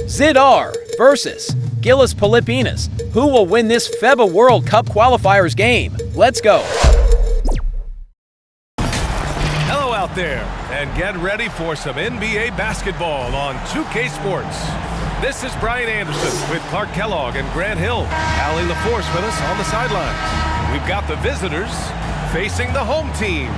Zadar versus GILAS Pilipinas. Who will win this FIBA World Cup qualifiers game? Let's go. Hello out there, and get ready for some NBA basketball on 2K Sports. This is Brian Anderson with Clark Kellogg and Grant Hill. Allie LaForce with us on the sidelines. We've got the visitors facing the home team.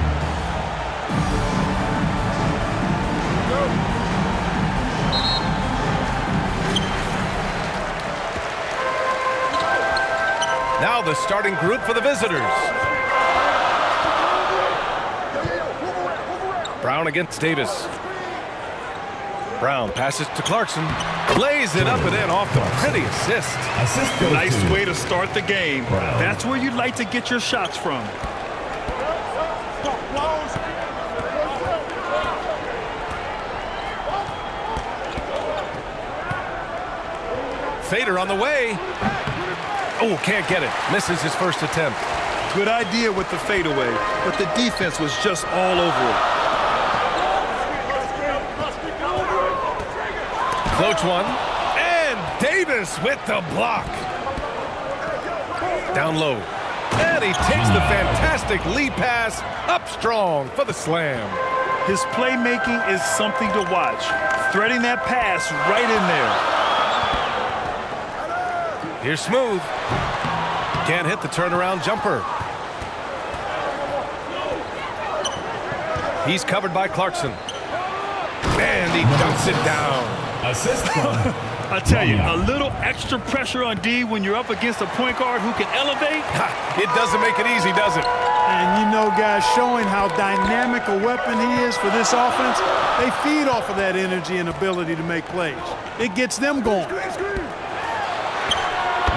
Now the starting group for the visitors. Brown against Davis. Brown passes to Clarkson. Lays it up and in off the pretty assist. Nice way to start the game. That's where you'd like to get your shots from. Fader on the way. Oh, can't get it. Misses his first attempt. Good idea with the fadeaway, but the defense was just all over it. Floats one. And Davis with the block. Down low. And he takes the fantastic lead pass up strong for the slam. His playmaking is something to watch. Threading that pass right in there. Here's Smooth. Can't hit the turnaround jumper. He's covered by Clarkson. And he dunks it down. Assist from I tell you, a little extra pressure on D when you're up against a point guard who can elevate. It doesn't make it easy, does it? And you know, guys, showing how dynamic a weapon he is for this offense, they feed off of that energy and ability to make plays. It gets them going.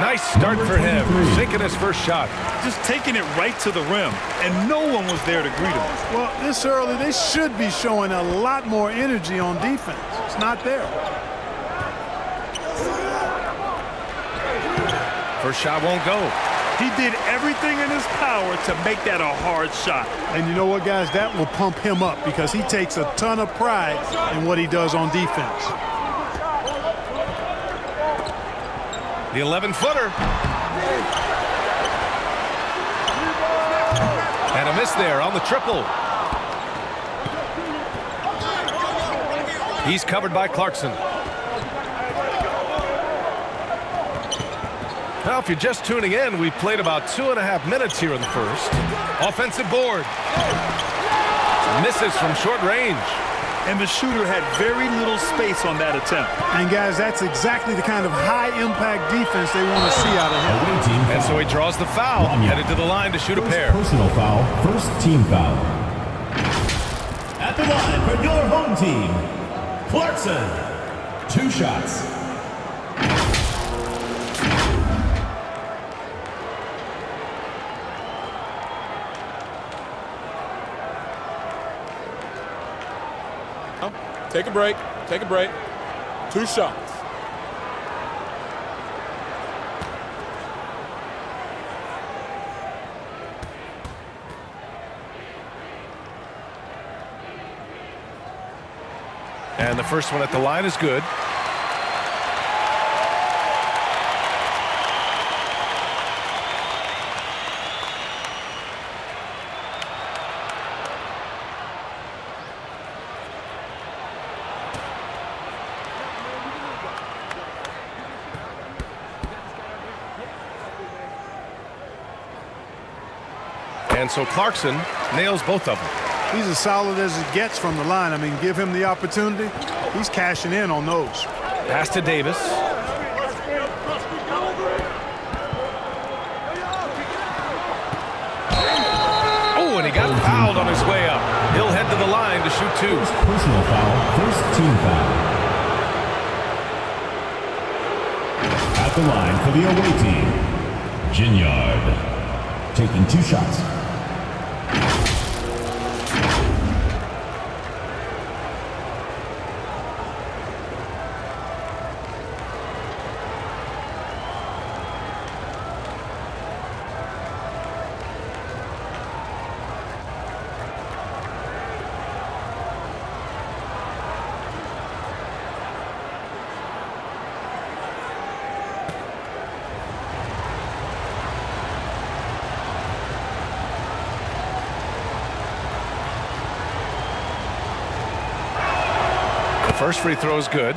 Nice start for him, sinking his first shot. Just taking it right to the rim, and no one was there to greet him. Well, this early, they should be showing a lot more energy on defense. It's not there. First shot won't go. He did everything in his power to make that a hard shot. And you know what, guys? That will pump him up because he takes a ton of pride in what he does on defense. The 11-footer. And a miss there on the triple. He's covered by Clarkson. Now, if you're just tuning in, we've played about 2.5 minutes here in the first. Offensive board. Misses from short range. And the shooter had very little space on that attempt. And, guys, that's exactly the kind of high-impact defense they want to see out of him. And so he draws the foul, headed to the line to shoot a pair. Personal foul, first team foul. At the line for your home team, Clarkson. 2 shots. Take a break. Take a break. 2 shots. And the first one at the line is good. And so Clarkson nails both of them. He's as solid as it gets from the line. I mean, give him the opportunity. He's cashing in on those. Pass to Davis. Oh, and he got fouled on his way up. He'll head to the line to shoot 2. Personal foul, first team foul. At the line for the away team, Ginyard. Taking 2 shots. First free throw is good.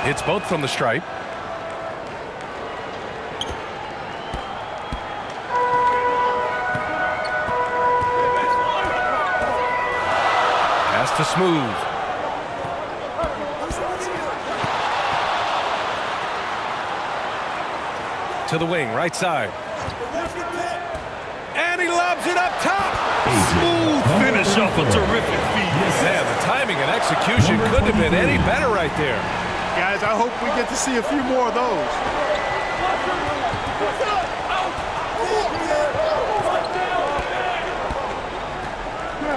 It's both from the stripe. Pass to Smooth. To the wing, right side. And he lobs it up top. Smooth finish off a terrific feed. Man, the timing and execution couldn't have been any better right there. Guys, I hope we get to see a few more of those.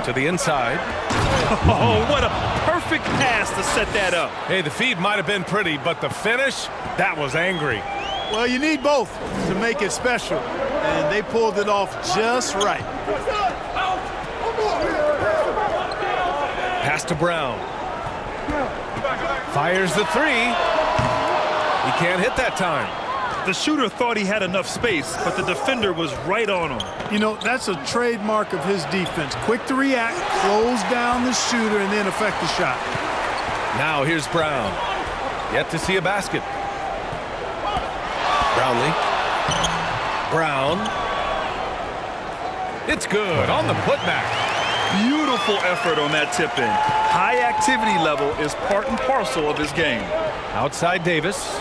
To the inside. Oh, what a perfect pass to set that up. Hey, the feed might have been pretty, but the finish, that was angry. Well, you need both to make it special, and they pulled it off just right. Pass to Brown. Fires the three. He can't hit that time. The shooter thought he had enough space, but the defender was right on him. You know, that's a trademark of his defense. Quick to react, close down the shooter, and then affect the shot. Now here's Brown. Yet to see a basket. Brownlee. Brown. It's good on the putback. Beautiful effort on that tip-in. High activity level is part and parcel of his game. Outside Davis.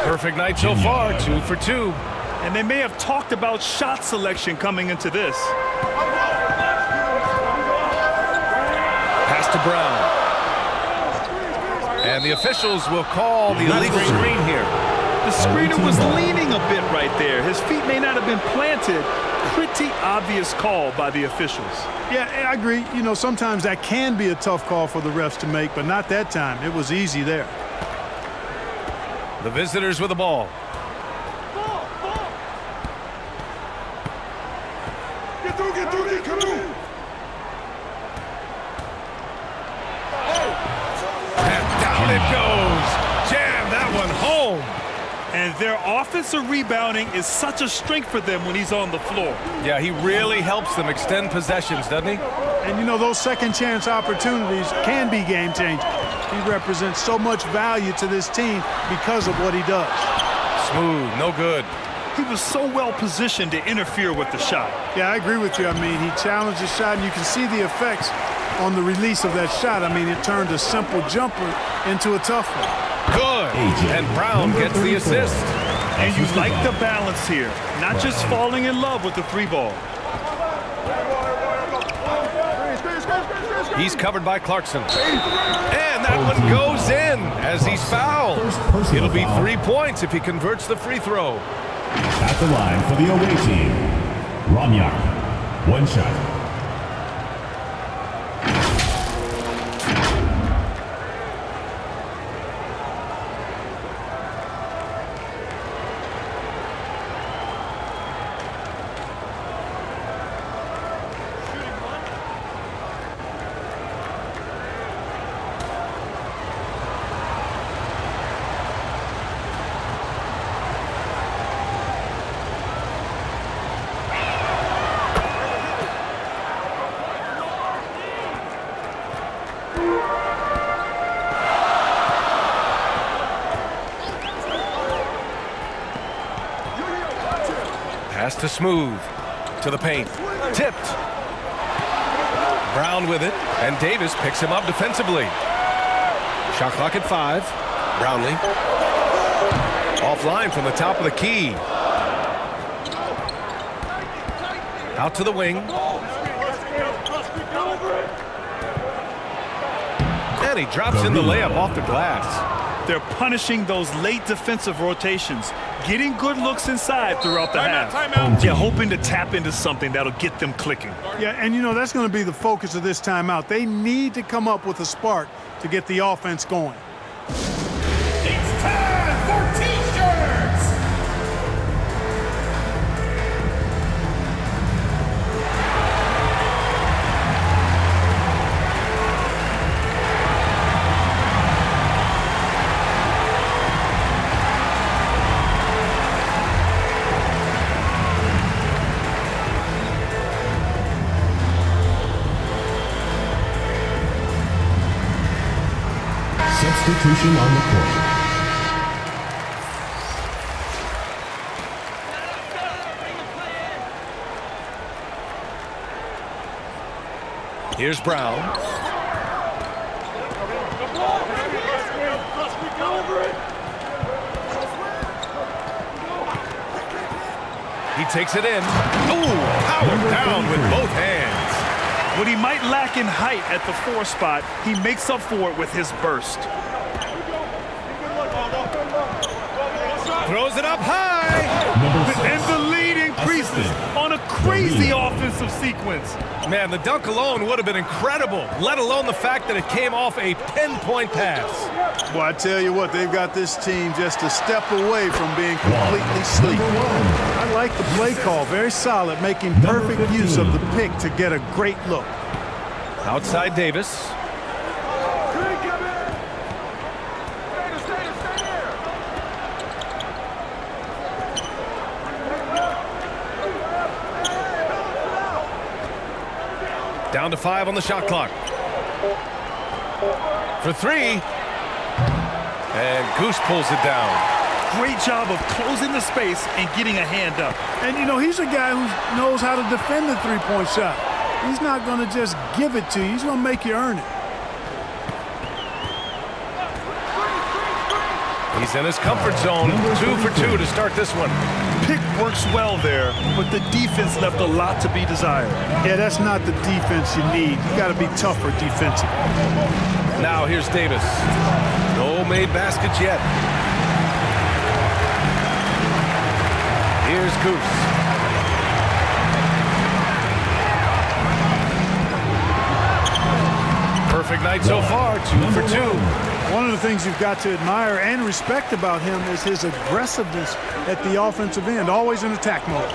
Perfect night so far, 2 for 2. And they may have talked about shot selection coming into this. Pass to Brown. And the officials will call the illegal screen here. The screener was leaning a bit right there. His feet may not have been planted. Pretty obvious call by the officials. Yeah, I agree. You know, sometimes that can be a tough call for the refs to make, but not that time. It was easy there. The visitors with the ball. And down it goes. Jam that one home. And their offensive rebounding is such a strength for them when he's on the floor. Yeah, he really helps them extend possessions, doesn't he? And, you know, those second chance opportunities can be game changers. He represents so much value to this team because of what he does. Smooth, no good. He was so well positioned to interfere with the shot. Yeah, I agree with you. I mean, he challenged the shot, and you can see the effects on the release of that shot. I mean, it turned a simple jumper into a tough one. Good. And Brown gets the assist. And you like the balance here. Not just falling in love with the three ball. He's covered by Clarkson. And that one goes in as he's fouled. It'll be 3 points if he converts the free throw. At the line for the away team, Romyak, 1 shot. Pass to Smooth. To the paint. Tipped. Brown with it. And Davis picks him up defensively. Shot clock at 5. Brownlee. Offline from the top of the key. Out to the wing. And he drops in the layup off the glass. They're punishing those late defensive rotations, getting good looks inside throughout the half. Timeout. Yeah, hoping to tap into something that'll get them clicking. Yeah, and you know, that's going to be the focus of this timeout. They need to come up with a spark to get the offense going. It's time for T-shirts! Substitution on the court. Here's Brown. He takes it in. Ooh, powered down with both hands. What he might lack in height at the 4 spot, he makes up for it with his burst. Throws it up high. And the lead increases on a crazy offensive sequence. Man, the dunk alone would have been incredible, let alone the fact that it came off a pinpoint pass. Well, I tell you what, they've got this team just a step away from being completely sleep. I like the play call, very solid, making perfect use of the pick to get a great look. Outside Davis. Down to 5 on the shot clock. For 3. And Goose pulls it down. Great job of closing the space and getting a hand up. And, you know, he's a guy who knows how to defend the three-point shot. He's not going to just give it to you. He's going to make you earn it. He's in his comfort zone. 2 for 2 to start this one. Pick works well there, but the defense left a lot to be desired. Yeah, that's not the defense you need. You got to be tougher defensively. Now here's Davis. No made baskets yet. Here's Goose. Perfect night so far, 2 for 2. One of the things you've got to admire and respect about him is his aggressiveness at the offensive end, always in attack mode.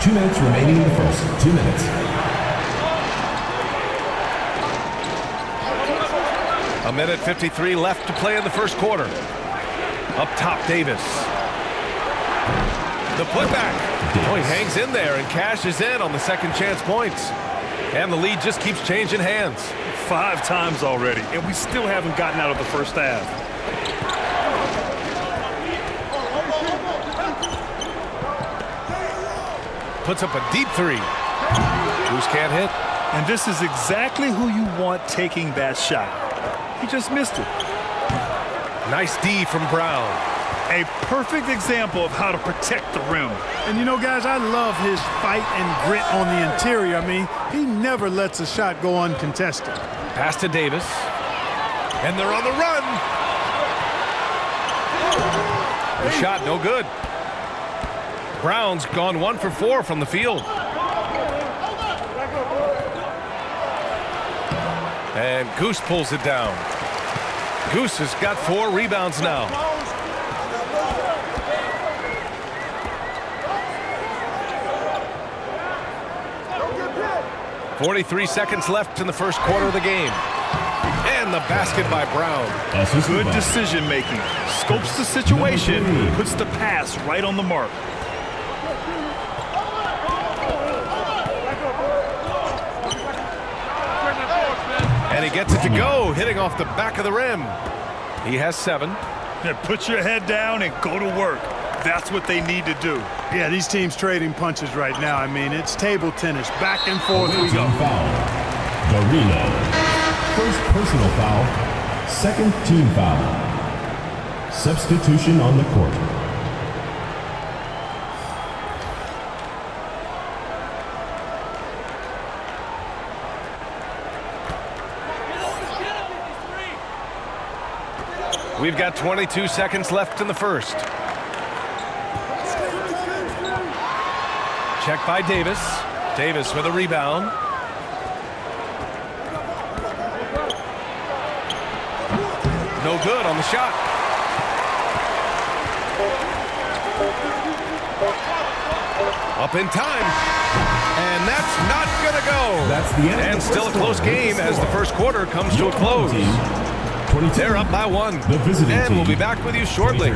2 minutes remaining in the first. 2 minutes. A minute 53 left to play in the first quarter. Up top, Davis. The putback. Oh, he hangs in there and cashes in on the second chance points. And the lead just keeps changing hands. 5 times already, and we still haven't gotten out of the first half. Puts up a deep 3. Goose can't hit. And this is exactly who you want taking that shot. He just missed it. Nice D from Brown. A perfect example of how to protect the rim. And you know, guys, I love his fight and grit on the interior. I mean, he never lets a shot go uncontested. Pass to Davis. And they're on the run. The shot no good. Brown's gone 1 for 4 from the field. And Goose pulls it down. Goose has got 4 rebounds now. .43 seconds left in the first quarter of the game. And the basket by Brown. Good decision making. Scopes the situation, puts the pass right on the mark. And he gets it to go, hitting off the back of the rim. He has 7. Yeah, put your head down and go to work. That's what they need to do. Yeah, these teams trading punches right now. I mean, it's table tennis. Back and forth we go. Foul. Garino. First personal foul. Second team foul. Substitution on the court. We've got 22 seconds left in the first. Check by Davis. Davis with a rebound. No good on the shot. Up in time. And that's not going to go. That's the end. And still a close game as the first quarter comes to a close. They're up by 1. And we'll be back with you shortly.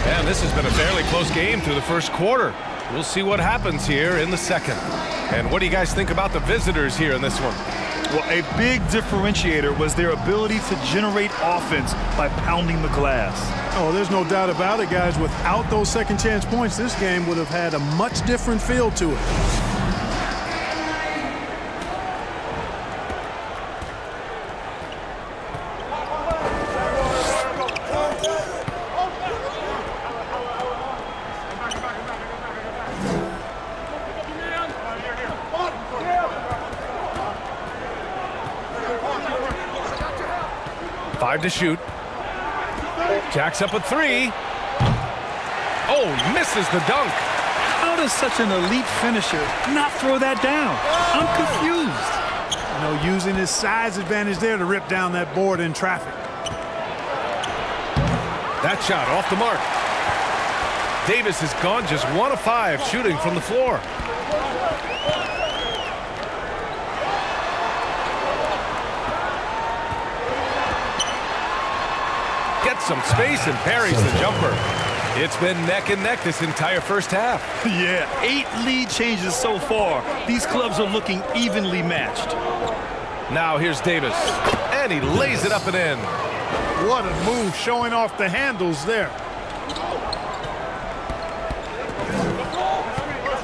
And this has been a fairly close game through the first quarter. We'll see what happens here in the second. And what do you guys think about the visitors here in this one? Well, a big differentiator was their ability to generate offense by pounding the glass. Oh, there's no doubt about it, guys. Without those second chance points, this game would have had a much different feel to it. To shoot. Jacks up a 3. Oh, misses the dunk. How does such an elite finisher not throw that down? I'm confused. You know, using his size advantage there to rip down that board in traffic. That shot off the mark. Davis has gone just 1 of 5 shooting from the floor. Some space and parries the jumper. It's been neck and neck this entire first half. Yeah, 8 lead changes so far. These clubs are looking evenly matched. Now here's Davis, and he lays it up and in. What a move, showing off the handles there.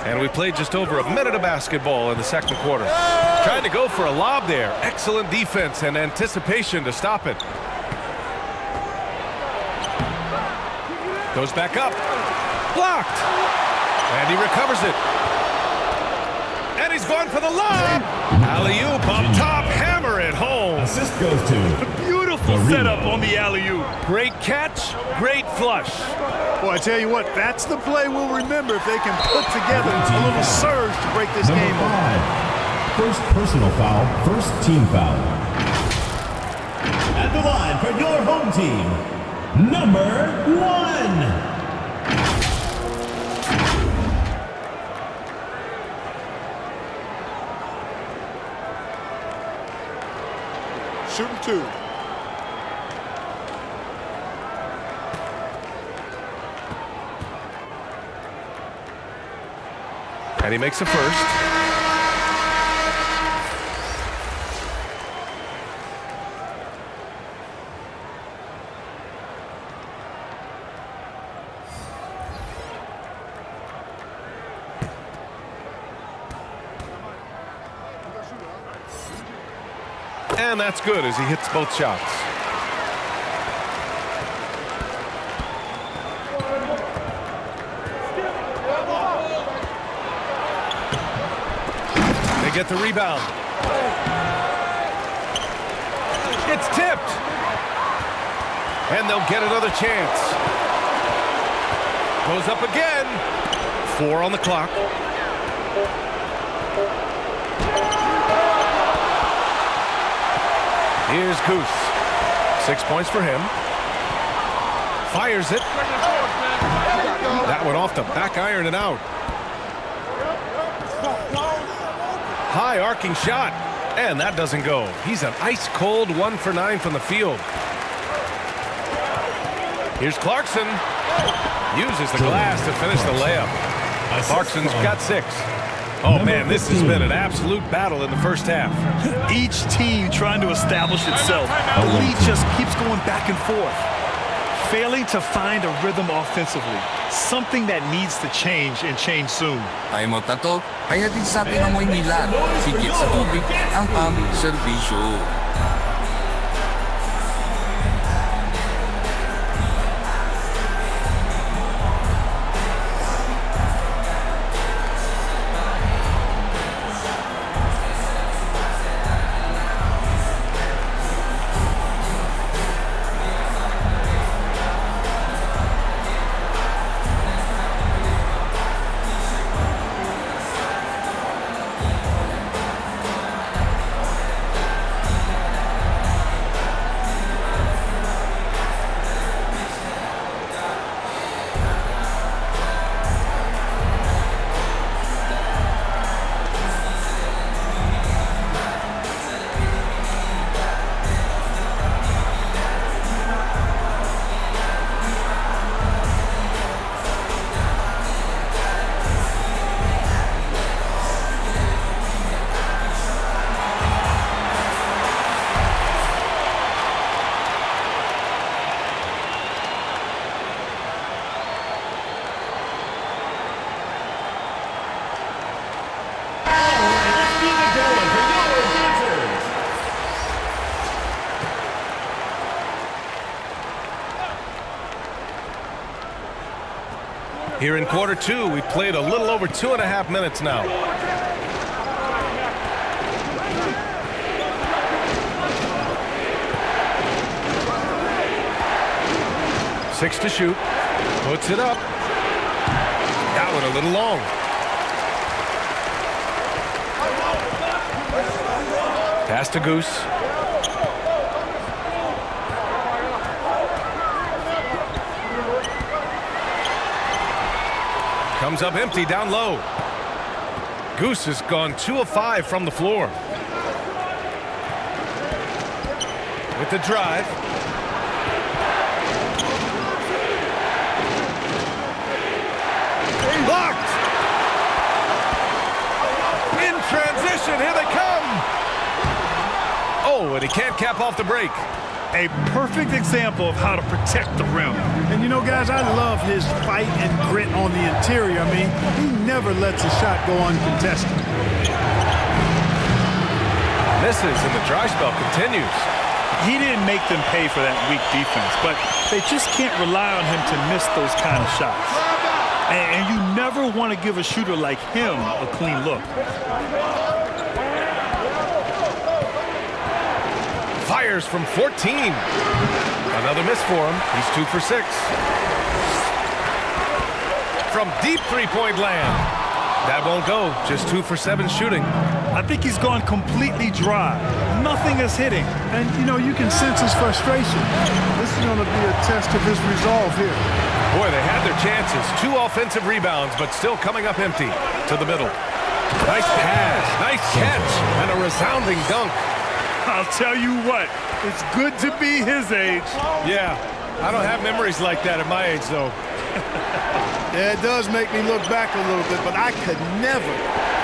And we played just over a minute of basketball in the second quarter. Trying to go for a lob there. Excellent defense and anticipation to stop it. Goes back up. Blocked. And he recovers it. And he's going for the lob. Alley-oop up top. Hammer it home. Assist goes to Beautiful setup on the alley-oop. Great catch. Great flush. Well, I tell you what, that's the play we'll remember if they can put together a little surge to break this game Number 5. First personal foul. First team foul. At the line for your home team. Number 1. Shooting 2. And he makes a first. And that's good as he hits both shots. They get the rebound. It's tipped. And they'll get another chance. Goes up again. 4 on the clock. Here's Goose. 6 points for him. Fires it. That one off the back iron and out. High arcing shot. And that doesn't go. He's an ice cold 1 for 9 from the field. Here's Clarkson. Uses the glass to finish the layup. Clarkson's got 6. Oh, man, this has been an absolute battle in the first half. Each team trying to establish itself. The lead just keeps going back and forth. Failing to find a rhythm offensively. Something that needs to change and change soon. Ay mo tato, kaya din sa atin ang Maynila. Higit sa tubig ang aming serbisyo. Here in quarter two, we've played a little over 2.5 minutes now. Six to shoot. Puts it up. That one a little long. Pass to Goose. Comes up empty down low. Goose has gone 2 of 5 from the floor. With the drive. Blocked! In transition, here they come! Oh, and he can't cap off the break. A perfect example of how to protect the rim. And you know, guys, I love his fight and grit on the interior. I mean, he never lets a shot go uncontested. Misses, and the dry spell continues. He didn't make them pay for that weak defense, but they just can't rely on him to miss those kind of shots. And you never want to give a shooter like him a clean look. Fires from 14. Another miss for him. He's 2 for 6. From deep three-point land. That won't go. Just 2 for 7 shooting. I think he's gone completely dry. Nothing is hitting. And, you know, you can sense his frustration. This is going to be a test of his resolve here. Boy, they had their chances. 2 offensive rebounds, but still coming up empty. To the middle. Nice pass. Nice catch. And a resounding dunk. I'll tell you what, it's good to be his age. Yeah, I don't have memories like that at my age, though. Yeah, it does make me look back a little bit, but I could never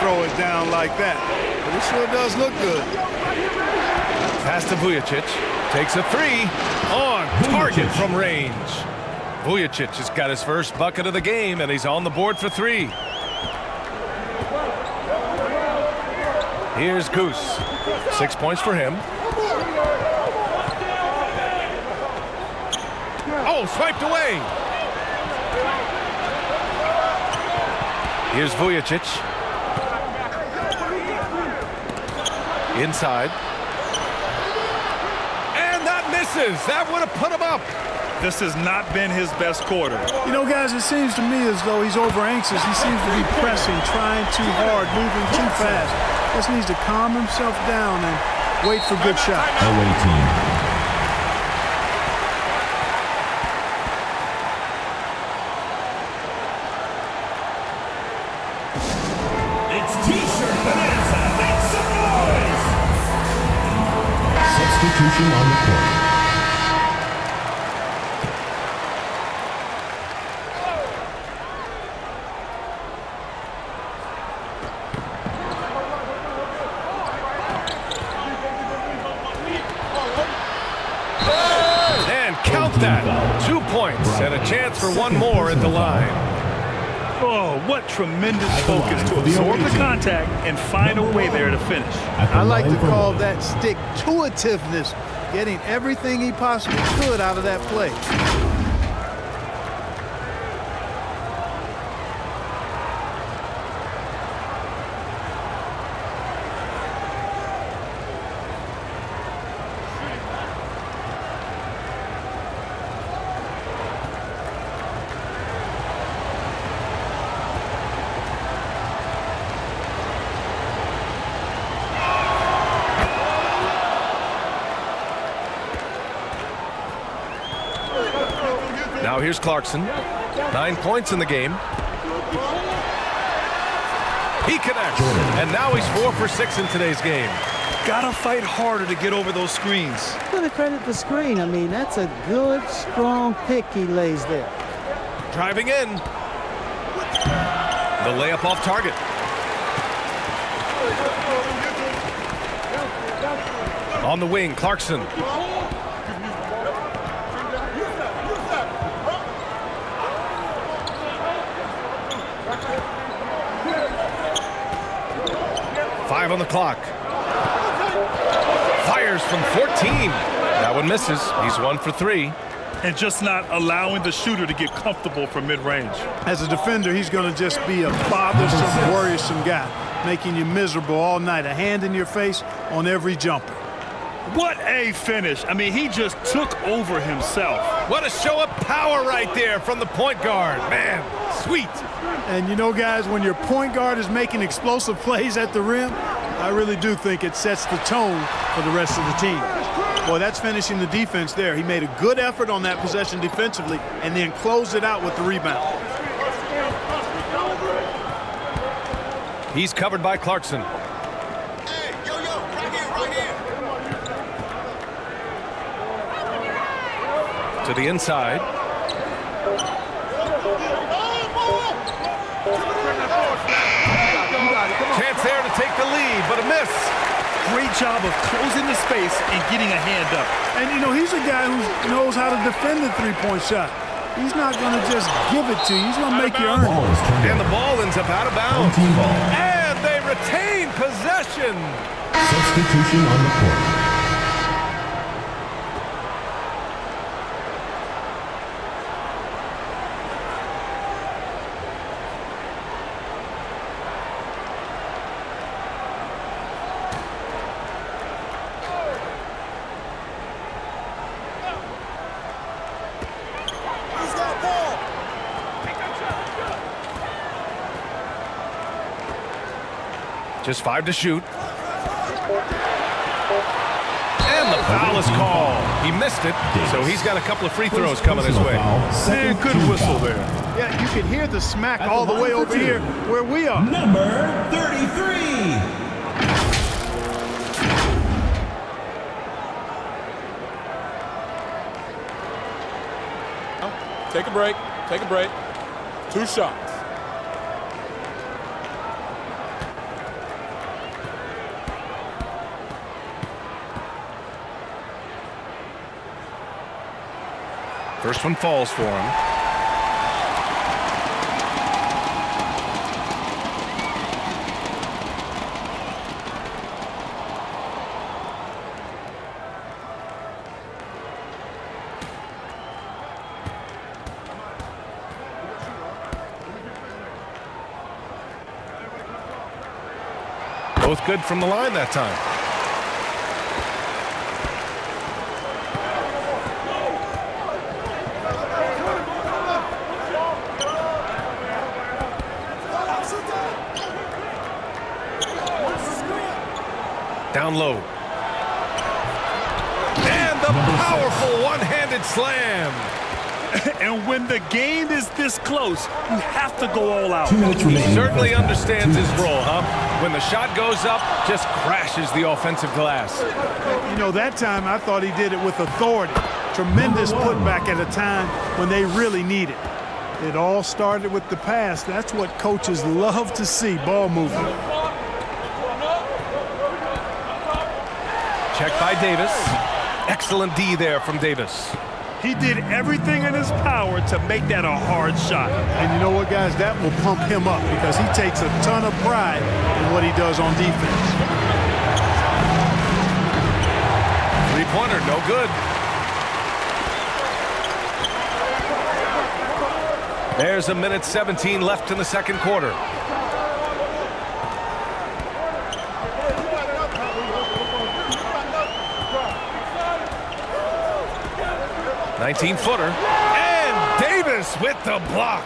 throw it down like that. But it sure does look good. Pass to Vujacic. Takes a 3. On target from range. Vujacic has got his first bucket of the game, and he's on the board for 3. Here's Goose. 6 points for him. Oh, swiped away. Here's Vujacic. Inside. And that misses. That would have put him up. This has not been his best quarter. You know, guys, it seems to me as though he's over-anxious. He seems to be pressing, trying too hard, moving too fast. Just needs to calm himself down and wait for good shots. Away team. It's T-shirt bonanza. Make some noise. Substitution on the court. That 2 points and a chance for one more at the line. Oh, what tremendous focus to absorb the contact and find a way there to finish. I like to call that stick-to-itiveness, getting everything he possibly could out of that play. Now here's Clarkson. 9 points in the game. He connects. And now he's 4 for 6 in today's game. Gotta fight harder to get over those screens. I'm gonna credit the screen. I mean, that's a good, strong pick he lays there. Driving in. The layup off target. On the wing, Clarkson. Five on the clock. Fires from 14. That one misses. He's 1 for 3. and just not allowing the shooter to get comfortable from mid-range. As a defender, he's going to just be a bothersome, worrisome guy, making you miserable all night, a hand in your face on every jumper. What a finish. I mean, he just took over himself. What a show of power right there from the point guard. Man, sweet. And you know, guys, when your point guard is making explosive plays at the rim, I really do think it sets the tone for the rest of the team. Boy, that's finishing the defense there. He made a good effort on that possession defensively and then closed it out with the rebound. He's covered by Clarkson. Hey, yo, right here. To the inside. Chance there to take the lead, but a miss. Great job of closing the space and getting a hand up. And, you know, he's a guy who knows how to defend the three-point shot. He's not going to just give it to you. He's going to make you earn it. And the ball ends up out of bounds. And they retain possession. Substitution on the court. Just 5 to shoot. And the foul is called. He missed it, so he's got a couple of free throws coming his way. Man, good whistle there. Yeah, you can hear the smack all the way over here where we are. Number 33. Take a break. 2 shots. First one falls for him. Both good from the line that time. Down low. And the powerful one-handed slam. And when the game is this close, you have to go all out. 2 minutes He remaining. certainly understands his role, huh? When the shot goes up, just crashes the offensive glass. You know, that time I thought he did it with authority. Tremendous putback at a time when they really need it. It all started with the pass. That's what coaches love to see, ball movement. Check by Davis. Excellent D there from Davis. He did everything in his power to make that a hard shot. And you know what, guys? That will pump him up because he takes a ton of pride in what he does on defense. Three-pointer, no good. There's 1:17 left in the second quarter. "19-footer." And Davis with the block.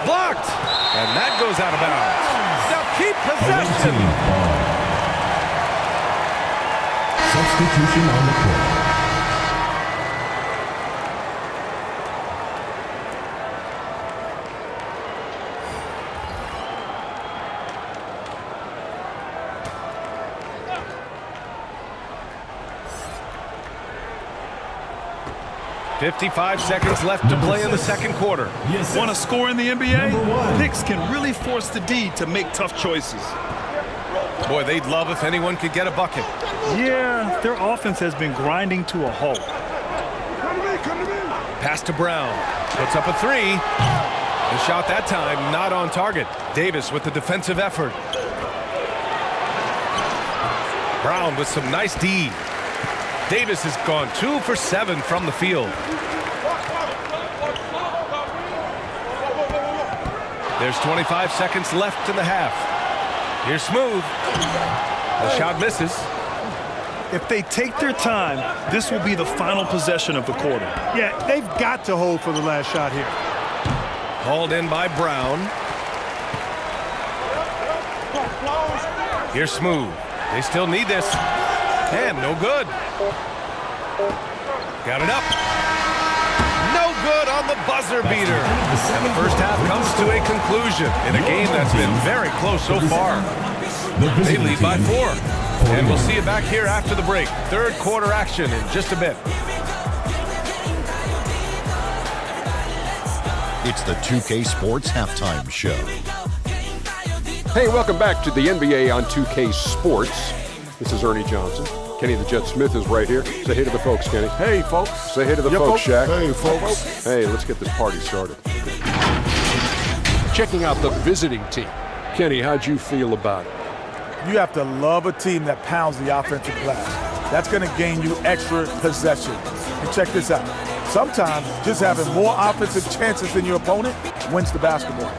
Blocked. And that goes out of bounds. Now keep possession. Substitution on the court. .55 seconds left to play in the second quarter. Want to score in the NBA? Picks can really force the D to make tough choices. Boy, they'd love if anyone could get a bucket. Yeah, their offense has been grinding to a halt. Pass to Brown. Puts up a three. The shot that time not on target. Davis with the defensive effort. Brown with some nice D. Davis has gone 2 for 7 from the field. There's 25 seconds left in the half. Here's Smooth. The shot misses. If they take their time, this will be the final possession of the quarter. Yeah, they've got to hold for the last shot here. Hauled in by Brown. Here's Smooth. They still need this. And no good. Got it up. No good on the buzzer beater. And the first half comes to a conclusion in a game that's been very close so far. They lead by 4. And we'll see you back here after the break. Third quarter action in just a bit. It's the 2K Sports Halftime Show. Hey, welcome back to the NBA on 2K Sports. This is Ernie Johnson. Kenny the Jet Smith is right here. Say hey to the folks, Kenny. Hey, folks. Say hey to the folks, Shaq. Hey, folks. Hey, let's get this party started. Checking out the visiting team. Kenny, how'd you feel about it? You have to love a team that pounds the offensive glass. That's going to gain you extra possessions. And check this out. Sometimes just having more offensive chances than your opponent wins the basketball.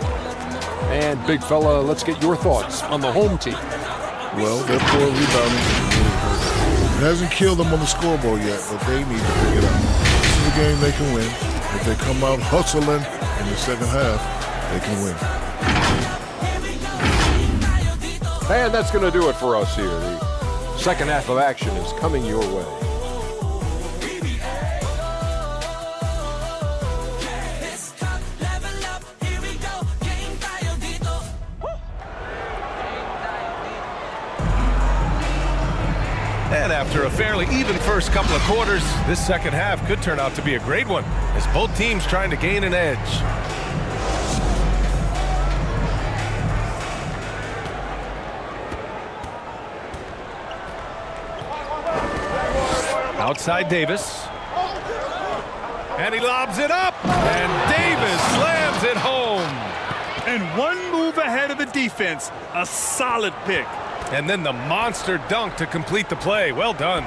And big fella, let's get your thoughts on the home team. Well, they're poor rebounding. It hasn't killed them on the scoreboard yet, but they need to pick it up. This is a game they can win. If they come out hustling in the second half, they can win. And that's going to do it for us here. The second half of action is coming your way. And after a fairly even first couple of quarters, this second half could turn out to be a great one as both teams trying to gain an edge. Outside Davis. And he lobs it up. And Davis slams it home. And one move ahead of the defense. A solid pick. And then the monster dunk to complete the play. Well done.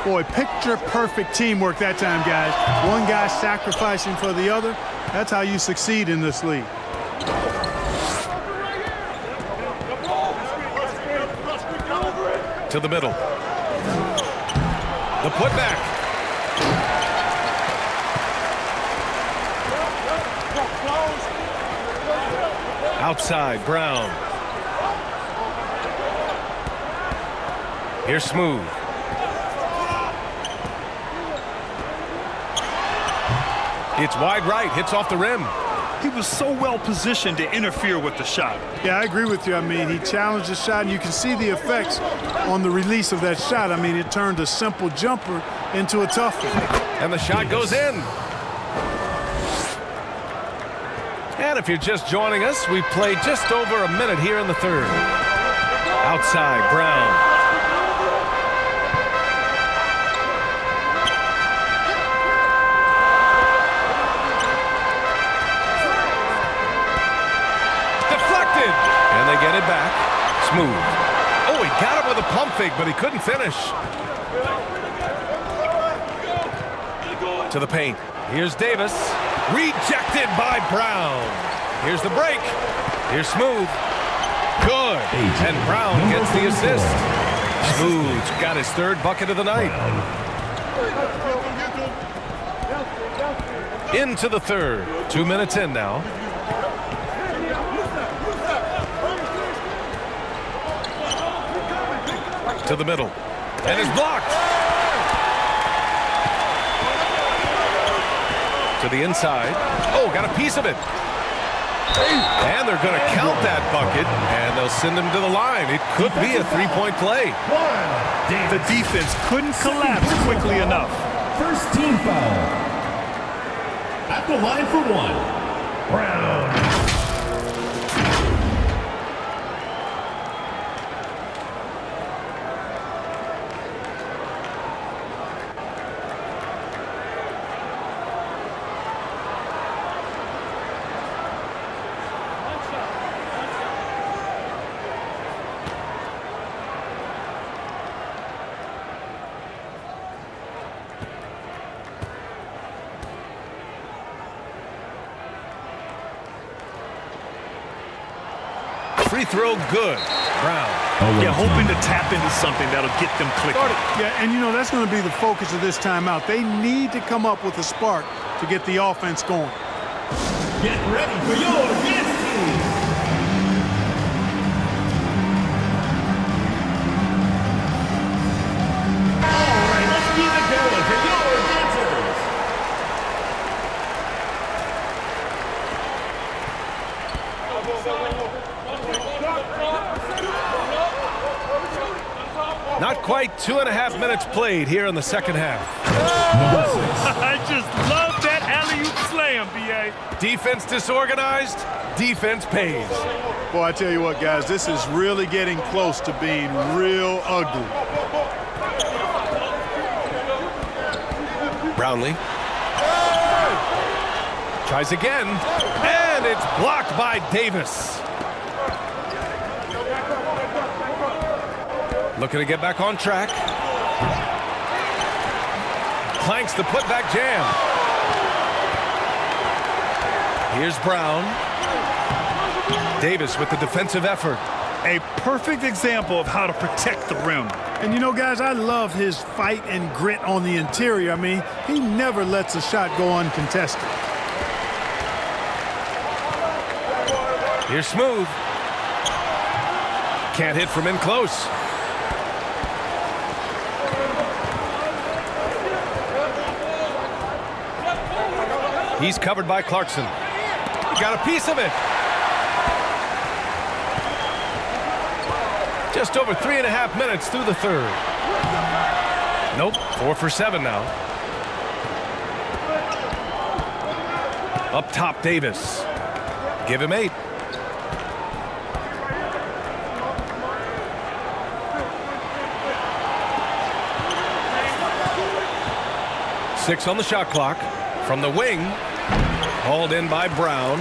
Boy, picture-perfect teamwork that time, guys. One guy sacrificing for the other. That's how you succeed in this league. To the middle. The putback. Outside, Brown. Here's Smooth. It's wide right, hits off the rim. He was so well positioned to interfere with the shot. Yeah, I agree with you. I mean, he challenged the shot, and you can see the effects on the release of that shot. I mean, it turned a simple jumper into a tough one. And the shot goes in. And if you're just joining us, we've played just over a minute here in the third. Outside, Brown. And they get it back. Smooth. Oh, he got him with a pump fake, but he couldn't finish. To the paint. Here's Davis. Rejected by Brown. Here's the break. Here's Smooth. Good. And Brown gets the assist. Smooth's got his third bucket of the night. Into the third. 2 minutes in now. To the middle. And is blocked. To the inside. Oh, got a piece of it. And they're going to count that bucket, and they'll send him to the line. It could be a three-point play. The defense couldn't collapse quickly enough. First team foul. At the line for one, Brown. free throw good. Brown. Yeah, hoping to tap into something that'll get them clicking. Yeah, and you know, that's going to be the focus of this timeout. They need to come up with a spark to get the offense going. Get ready for your dance team. All right, let's keep it going for your dancers. Not quite 2.5 minutes played here in the second half. I just love that alley-oop slam, B.A. Defense disorganized, defense pays. Boy, I tell you what, guys, this is really getting close to being real ugly. Brownlee. Tries again, and it's blocked by Davis. Looking to get back on track. Clanks the putback jam. Here's Brown. Davis with the defensive effort. A perfect example of how to protect the rim. And you know, guys, I love his fight and grit on the interior. I mean, he never lets a shot go uncontested. Here's Smooth. Can't hit from in close. He's covered by Clarkson. He got a piece of it. Just over 3.5 minutes through the third. Nope, 4 for 7 now. Up top, Davis. Give him 8. Six on the shot clock. From the wing, hauled in by Brown.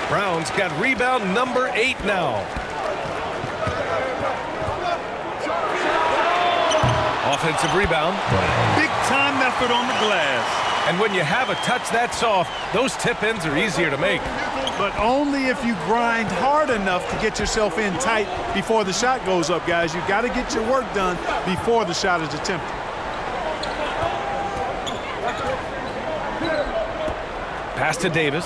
Brown's got rebound number 8 now. Offensive rebound. Big time effort on the glass. And when you have a touch that soft, those tip-ins are easier to make. But only if you grind hard enough to get yourself in tight before the shot goes up, guys. You've got to get your work done before the shot is attempted. Pass to Davis.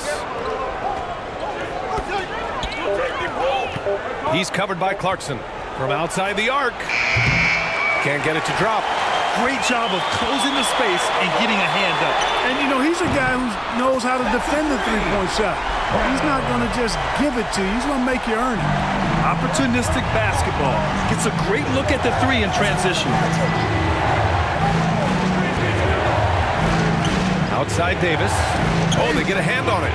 He's covered by Clarkson. From outside the arc. Can't get it to drop. Great job of closing the space and getting a hand up. And, you know, he's a guy who knows how to defend the three-point shot. He's not going to just give it to you. He's going to make you earn it. Opportunistic basketball. Gets a great look at the three in transition. Outside Davis. Oh, they get a hand on it.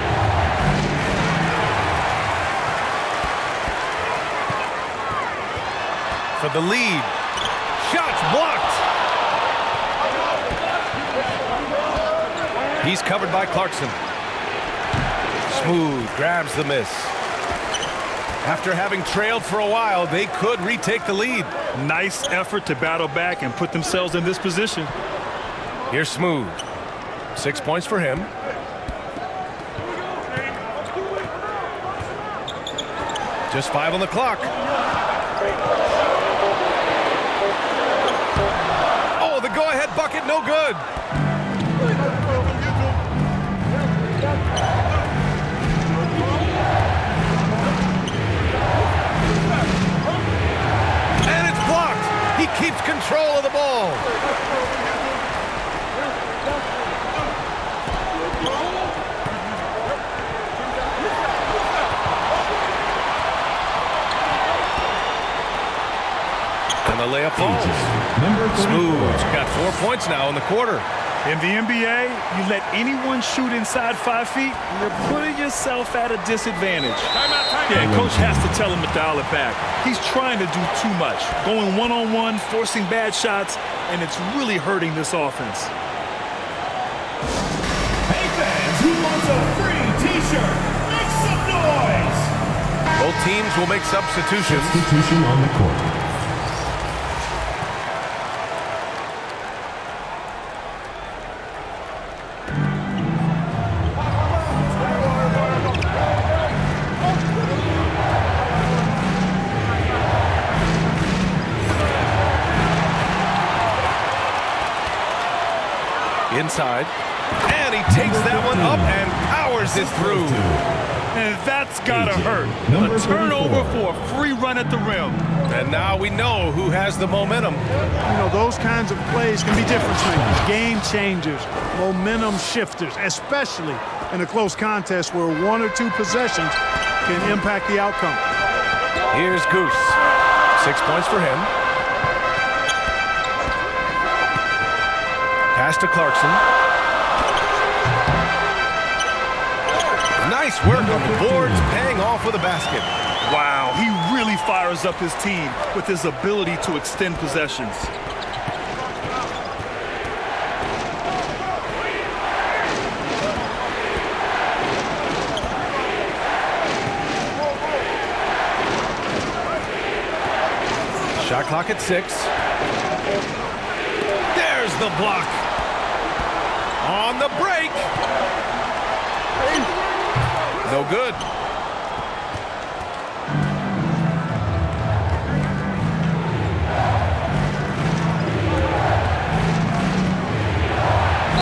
For the lead. Shots blocked. He's covered by Clarkson. Smooth grabs the miss. After having trailed for a while, they could retake the lead. Nice effort to battle back and put themselves in this position. Here's Smooth. 6 points for him. Just 5 on the clock. Oh, the go-ahead bucket, no good. And it's blocked. He keeps control of the ball. The layup falls. Smooth's got 4 points now in the quarter. In the NBA, you let anyone shoot inside 5 feet, you're putting yourself at a disadvantage. Yeah, coach has to tell him to dial it back. He's trying to do too much, going one-on-one, forcing bad shots, and it's really hurting this offense. Hey fans, who wants a free t-shirt? Make some noise! Both teams will make substitutions. Substitution on the court. Inside. And he takes that one up and powers it through. And that's gotta hurt. A turnover for a free run at the rim. And now we know who has the momentum. You know, those kinds of plays can be difference makers, game changers, momentum shifters, especially in a close contest where 1 or 2 possessions can impact the outcome. Here's Goose. 6 points for him. Pass to Clarkson. Nice work on the boards, paying off with a basket. Wow, he really fires up his team with his ability to extend possessions. Shot clock at 6. There's the block. On the break. No good.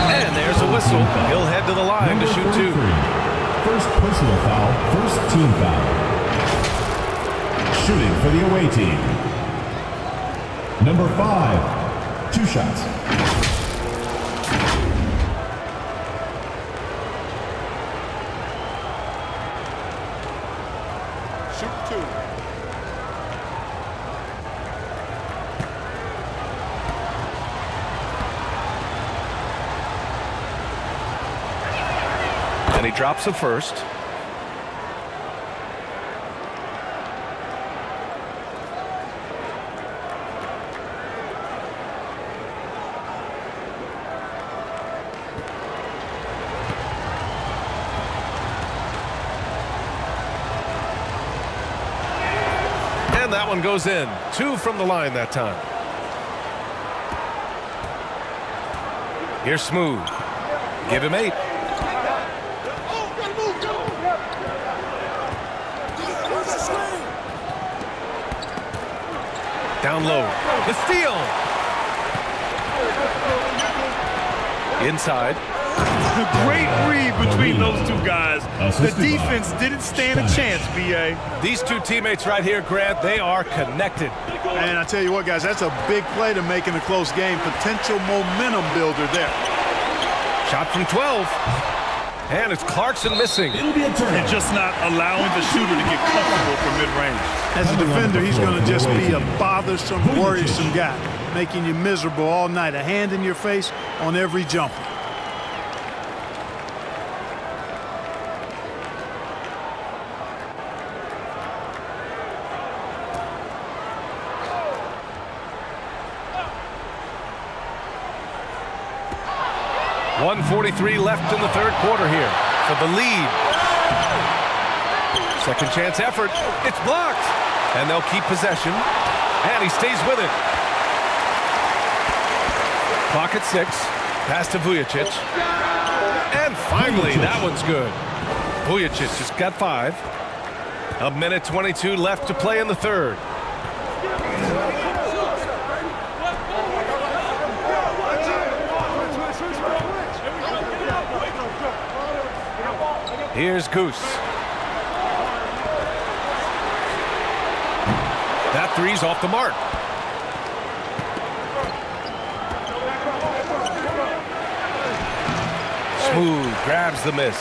And there's a whistle. He'll head to the line to shoot 2. First personal foul, first team foul. Shooting for the away team. Number 5, 2 shots. Shoot 2. And he drops the first. And that one goes in. 2 from the line that time. Here's Smooth. Give him 8. Down low. The steal. Inside. A great read between those 2 guys. The defense didn't stand a chance, BA. These 2 teammates right here, Grant, they are connected. And I tell you what, guys, that's a big play to make in a close game. Potential momentum builder there. Shot from 12. And it's Clarkson missing. It'll be a turn. And just not allowing the shooter to get comfortable from mid-range. As a defender, he's going to just be a bothersome, worrisome guy, making you miserable all night. A hand in your face on every jumper. .143 left in the third quarter here for the lead. Second chance effort. It's blocked. And they'll keep possession. And he stays with it. Clock at 6. Pass to Vujicic. And finally, that one's good. Vujicic just got 5. 1:22 left to play in the third. Here's Goose. That three's off the mark. Smooth grabs the miss.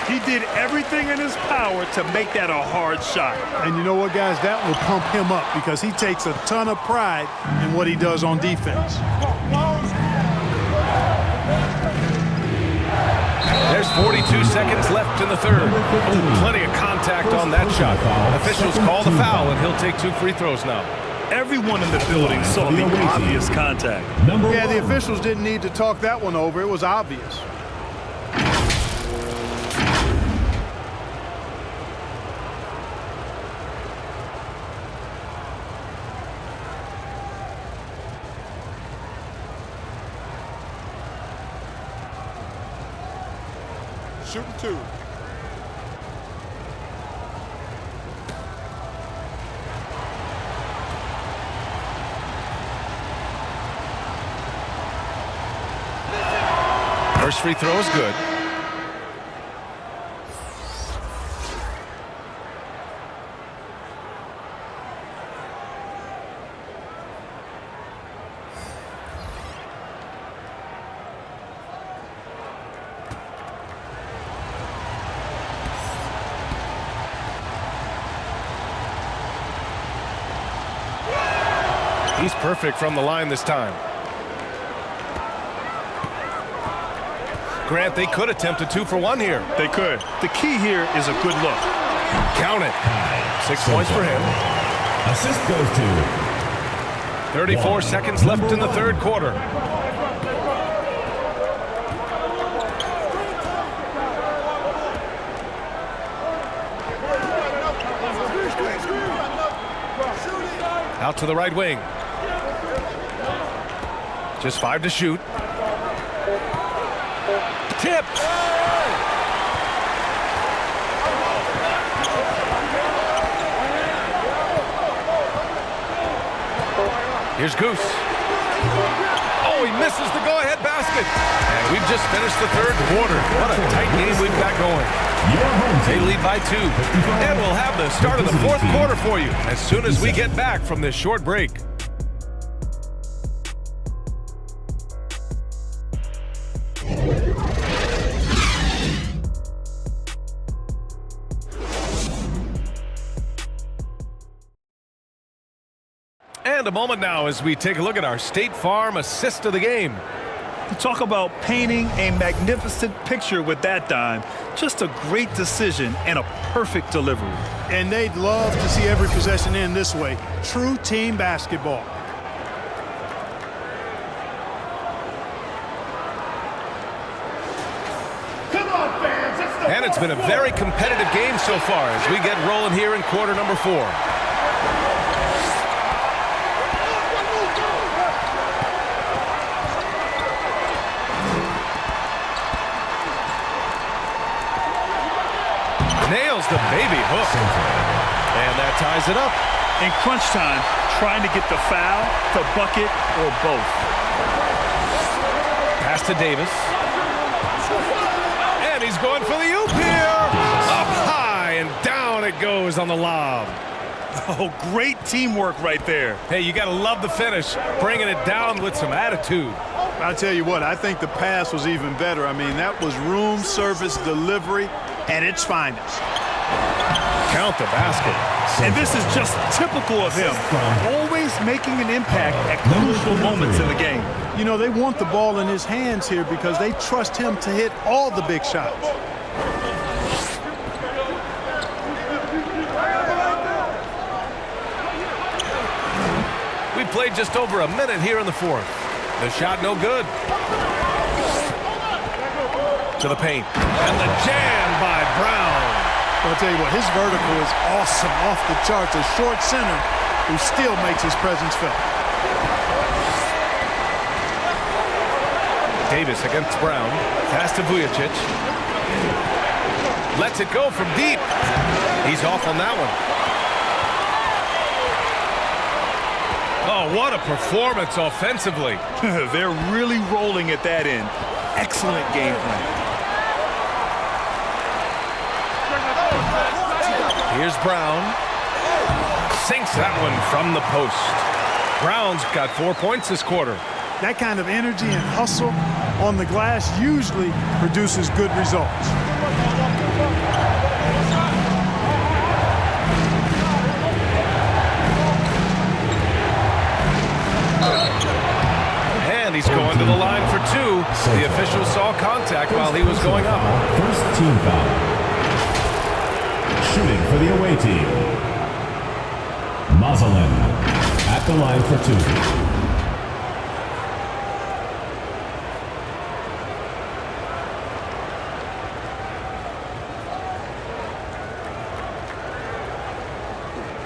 He did everything in his power to make that a hard shot. And you know what, guys? That will pump him up because he takes a ton of pride in what he does on defense. There's 42 seconds left in the third. Oh, plenty of contact on that shot. Officials call the foul, and he'll take 2 free throws now. Everyone in the building saw the obvious contact. Yeah, the officials didn't need to talk that one over. It was obvious. Shooting 2. First free throw is good. He's perfect from the line this time. Grant, they could attempt a 2-for-1 here. They could. The key here is a good look. Count it. 6 points for him. Assist goes to 34 seconds left in the third quarter. Out to the right wing. Just 5 to shoot. Tipped. Here's Goose. Oh, he misses the go-ahead basket. And we've just finished the third quarter. What a tight game we've got going. They lead by 2. And we'll have the start of the fourth quarter for you as soon as we get back from this short break. And a moment now as we take a look at our State Farm assist of the game. Talk about painting a magnificent picture with that dime. Just a great decision and a perfect delivery. And they'd love to see every possession end this way. True team basketball. And it's been a very competitive game so far as we get rolling here in quarter number 4. Nails the baby hook. And that ties it up. In crunch time, trying to get the foul, the bucket, or both. Pass to Davis. And he's going for the oop here. Up high and down it goes on the lob. Oh, great teamwork right there. Hey, you got to love the finish. Bringing it down with some attitude. I'll tell you what, I think the pass was even better. I mean, that was room service delivery at its finest. Count the basket. And this is just typical of him. Always making an impact at crucial moments in the game. You know, they want the ball in his hands here because they trust him to hit all the big shots. We played just over a minute here in the fourth. The shot no good. To the paint. And the jam by Brown. I'll tell you what, his vertical is awesome, off the charts. A short center who still makes his presence felt. Davis against Brown. Pass to Vujicic. Lets it go from deep. He's off on that one. Oh, what a performance offensively. They're really rolling at that end. Excellent game plan. Here's Brown. Sinks that one from the post. Brown's got 4 points this quarter. That kind of energy and hustle on the glass usually produces good results. And he's going to the line for 2. The official saw contact while he was going up. First team foul. Shooting for the away team. Mazalin at the line for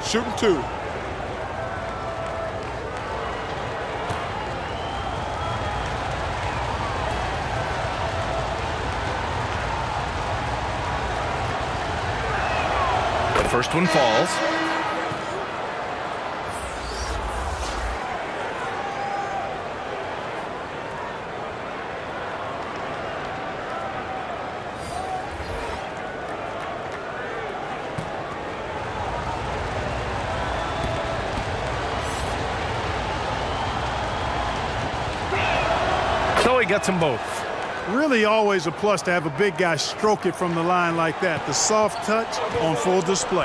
2. Shooting 2. First one falls. he gets them both. Really always a plus to have a big guy stroke it from the line like that. The soft touch on full display.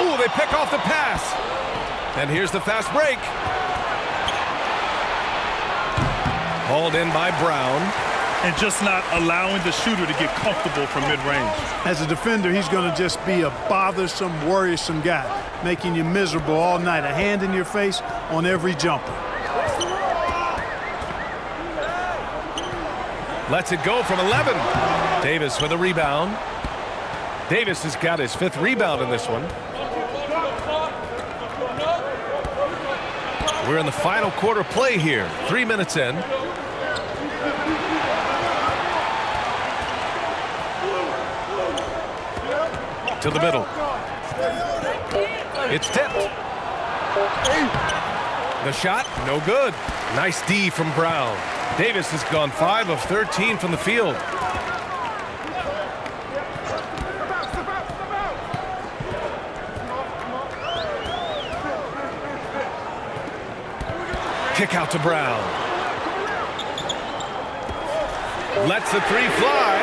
Ooh, they pick off the pass. And here's the fast break. Hauled in by Brown. And just not allowing the shooter to get comfortable from mid-range. As a defender, he's going to just be a bothersome, worrisome guy, making you miserable all night. A hand in your face on every jumper. Lets it go from 11. Davis with a rebound. Davis has got his 5th rebound in this one. We're in the final quarter play here. 3 minutes in. To the middle. It's tipped. The shot, no good. Nice D from Brown. Davis has gone 5 of 13 from the field. Kick out to Brown. Lets the 3 fly.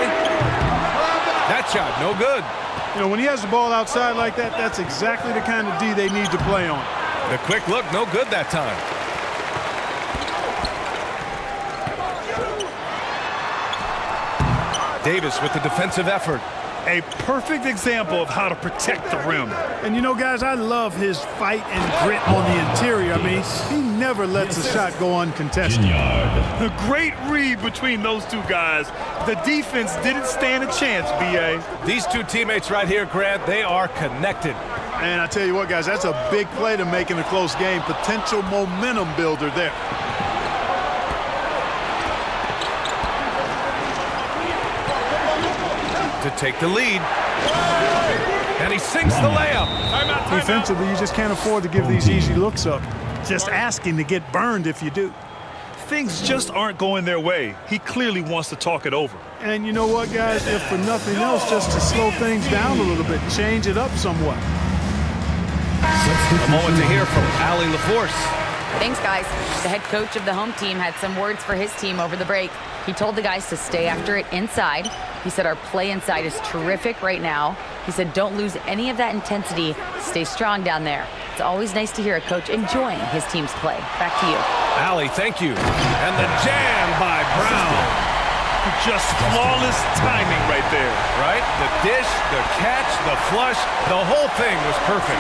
That shot, no good. You know, when he has the ball outside like that, that's exactly the kind of D they need to play on. The quick look, no good that time. Davis with the defensive effort. A perfect example of how to protect the rim. And you know, guys, I love his fight and grit on the interior. I mean, he never lets a shot go uncontested. A great read between those two guys. The defense didn't stand a chance, B.A. These two teammates right here, Grant, they are connected. And I tell you what, guys, that's a big play to make in a close game. Potential momentum builder there. To take the lead. And he sinks the layup. Defensively, you just can't afford to give these easy looks up. Just asking to get burned if you do. Things just aren't going their way. He clearly wants to talk it over. And you know what, guys? If for nothing else, just to slow things down a little bit, change it up somewhat. A moment to hear from Allie LaForce. Thanks, guys. The head coach of the home team had some words for his team over the break. He told the guys to stay after it inside. He said our play inside is terrific right now. He said don't lose any of that intensity. Stay strong down there. It's always nice to hear a coach enjoying his team's play. Back to you. Allie, thank you. And the jam by Brown. Just flawless timing right there. Right? The dish, the catch, the flush, the whole thing was perfect.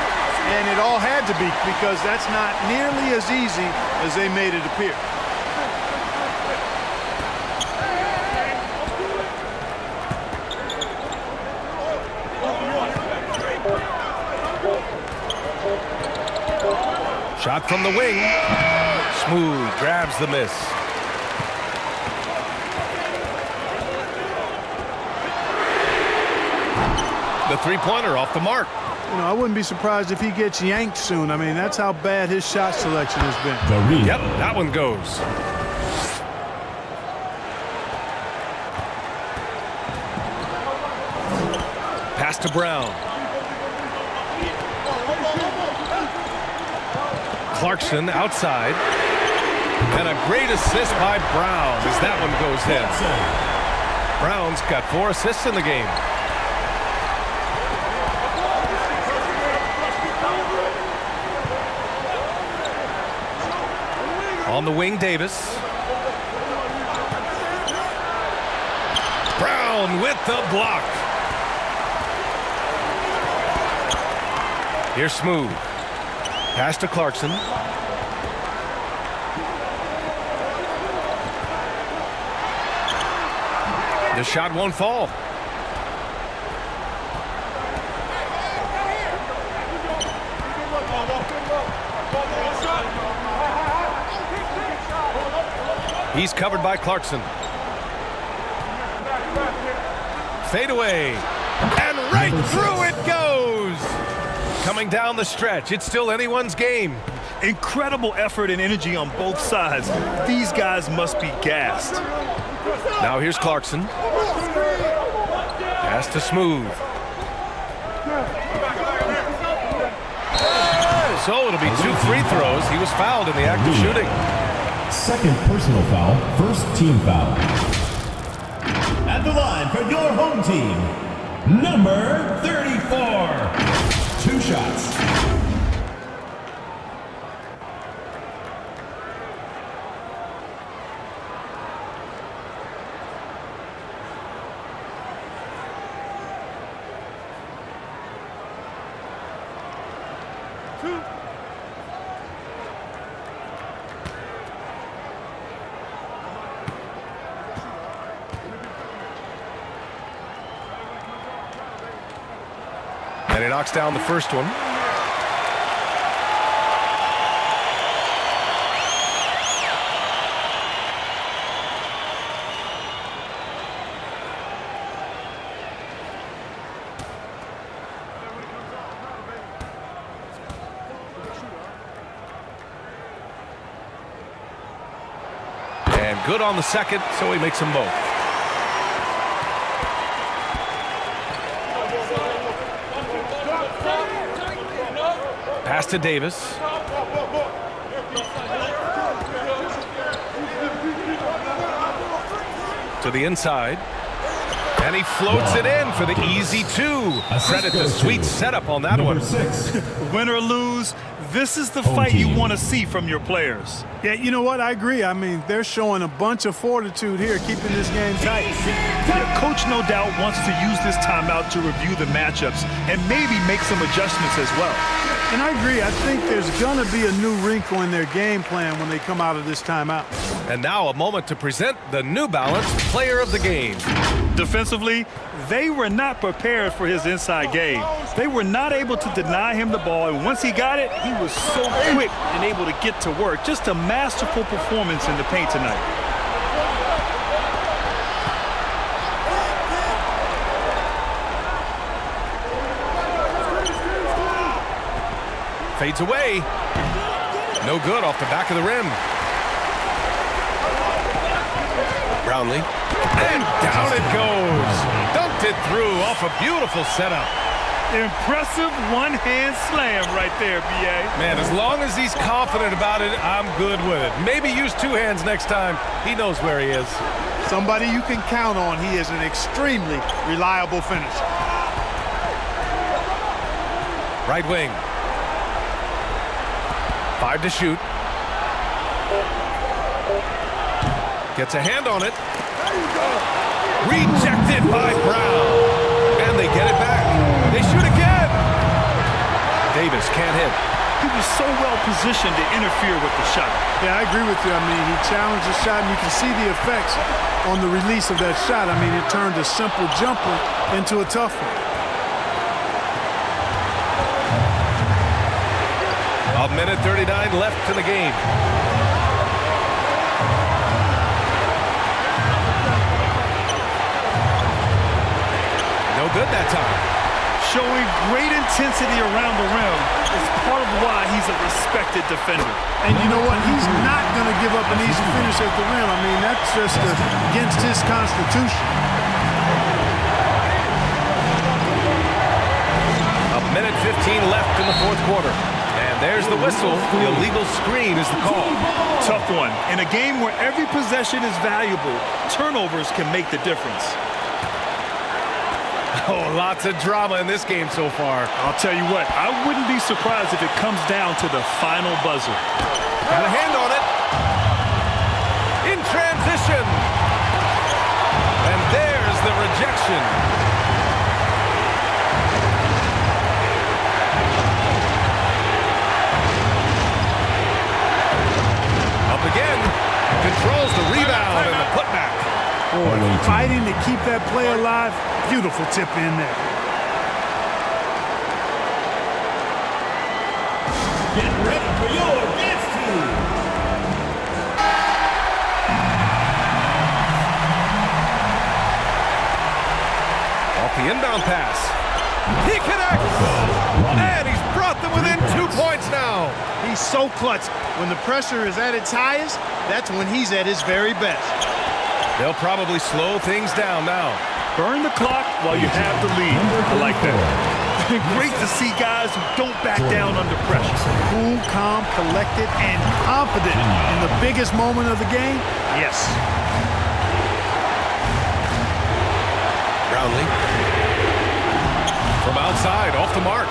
And it all had to be, because that's not nearly as easy as they made it appear. Shot from the wing. Smooth, grabs the miss. The three-pointer off the mark. You know, I wouldn't be surprised if he gets yanked soon. I mean, that's how bad his shot selection has been. Yep, that one goes. Pass to Brown. Clarkson outside. And a great assist by Brown as that one goes in. Brown's got 4 assists in the game. On the wing, Davis. Brown with the block. Here's Smooth. Pass to Clarkson. The shot won't fall. He's covered by Clarkson. Fade away. And right through it goes. Coming down the stretch. It's still anyone's game. Incredible effort and energy on both sides. These guys must be gassed. Now here's Clarkson. Pass to Smooth. So it'll be 2 free throws. He was fouled in the act of shooting. Second personal foul, first team foul. At the line for your home team, number 34. 2 shots. And he knocks down the first one. And good on the second, so he makes them both. Pass to Davis. To the inside. And he floats it in for the easy 2. Credit the sweet setup on that one. Win or lose, this is the fight you want to see from your players. Yeah, you know what? I agree. I mean, they're showing a bunch of fortitude here, keeping this game tight. Yeah, Coach no doubt wants to use this timeout to review the matchups and maybe make some adjustments as well. And I agree. I think there's going to be a new wrinkle in their game plan when they come out of this timeout. And now a moment to present the New Balance Player of the Game. Defensively, they were not prepared for his inside game. They were not able to deny him the ball, and once he got it, he was so quick and able to get to work. Just a masterful performance in the paint tonight. Fades away. No good off the back of the rim. Brownlee. And down it goes. Dunked it through off a beautiful setup. Impressive one-hand slam right there, B.A. Man, as long as he's confident about it, I'm good with it. Maybe use 2 hands next time. He knows where he is. Somebody you can count on. He is an extremely reliable finisher. Right wing. 5 to shoot. Gets a hand on it. Rejected by Brown. And they get it back. They shoot again. Davis can't hit. He was so well positioned to interfere with the shot. Yeah, I agree with you. I mean, he challenged the shot, and you can see the effects on the release of that shot. I mean, it turned a simple jumper into a tough one. A minute 39 left in the game. No good that time. Showing great intensity around the rim is part of why he's a respected defender. And you know what? He's not going to give up an easy finish at the rim. I mean, that's just against his constitution. A minute 15 left in the fourth quarter. And there's the whistle. The illegal screen is the call. Tough one. In a game where every possession is valuable, turnovers can make the difference. Oh, lots of drama in this game so far. I'll tell you what, I wouldn't be surprised if it comes down to the final buzzer. Got a hand on it. In transition. And there's the rejection. Up again. Controls the rebound and the putback. Boy, fighting to keep that play alive. Beautiful tip in there. Get ready for your dance team. Off the inbound pass. He connects. And he's brought them within 2 points now. He's so clutch. When the pressure is at its highest, that's when he's at his very best. They'll probably slow things down now. Burn the clock while you have the lead. I like that. been great to see guys who don't back down under pressure. Cool, calm, collected, and confident in the biggest moment of the game. Yes. Brownlee. From outside, off the mark.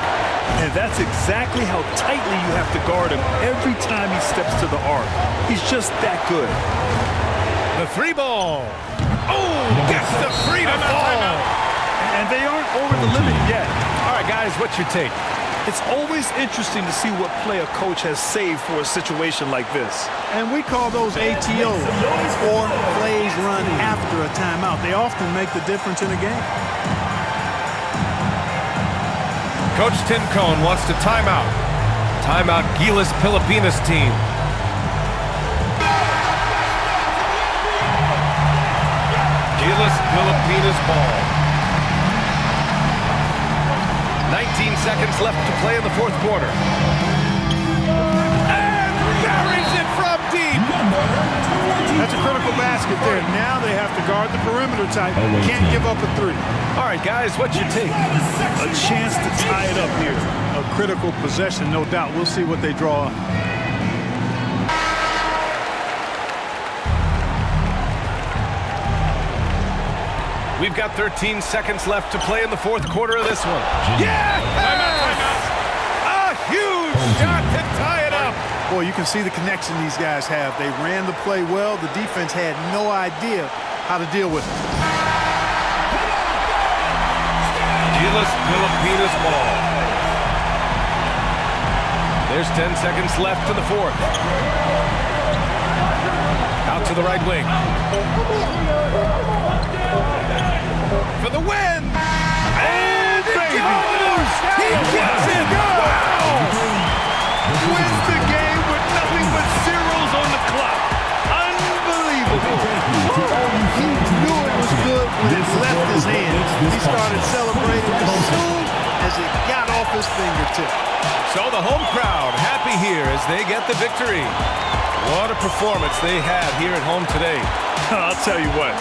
And that's exactly how tightly you have to guard him every time he steps to the arc. He's just that good. The three ball. Oh, gets the freedom ball. And they aren't over the limit yet. All right, guys, what's your take? It's always interesting to see what play a coach has saved for a situation like this. And we call those ATOs, or plays run after a timeout. They often make the difference in a game. Coach Tincone wants to timeout. Timeout GILAS Pilipinas team. GILAS Pilipinas ball. 19 seconds left to play in the fourth quarter. And buries it from deep. That's a critical basket there. Now they have to guard the perimeter tight. Can't give up a three. All right, guys, what's your take? A chance to tie it up here. A critical possession, no doubt. We'll see what they draw up. We've got 13 seconds left to play in the fourth quarter of this one. Yeah! A huge shot to tie it up. Boy, you can see the connection these guys have. They ran the play well. The defense had no idea how to deal with it. GILAS Pilipinas ball. There's 10 seconds left in the fourth. Out to the right wing. For the win! And it goes! He gets it! Wow! Wins the game with nothing but zeros on the clock. Unbelievable. He knew it was good when it left his hand. He started celebrating as soon as it got off his fingertip. So the home crowd happy here as they get the victory. What a performance they had here at home today. I'll tell you what.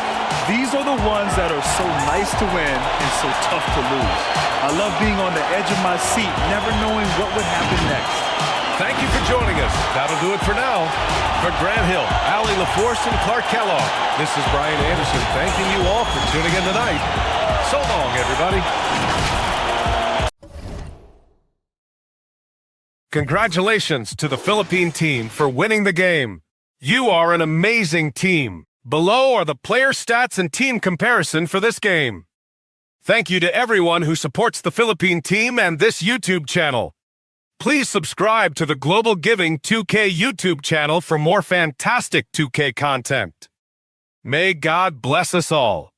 These are the ones that are so nice to win and so tough to lose. I love being on the edge of my seat, never knowing what would happen next. Thank you for joining us. That'll do it for now. For Grant Hill, Allie LaForce, and Clark Kellogg, this is Brian Anderson thanking you all for tuning in tonight. So long, everybody. Congratulations to the Philippine team for winning the game. You are an amazing team. Below are the player stats and team comparison for this game. Thank you to everyone who supports the Philippine team and this YouTube channel. Please subscribe to the Global Giving 2K YouTube channel for more fantastic 2K content. May God bless us all.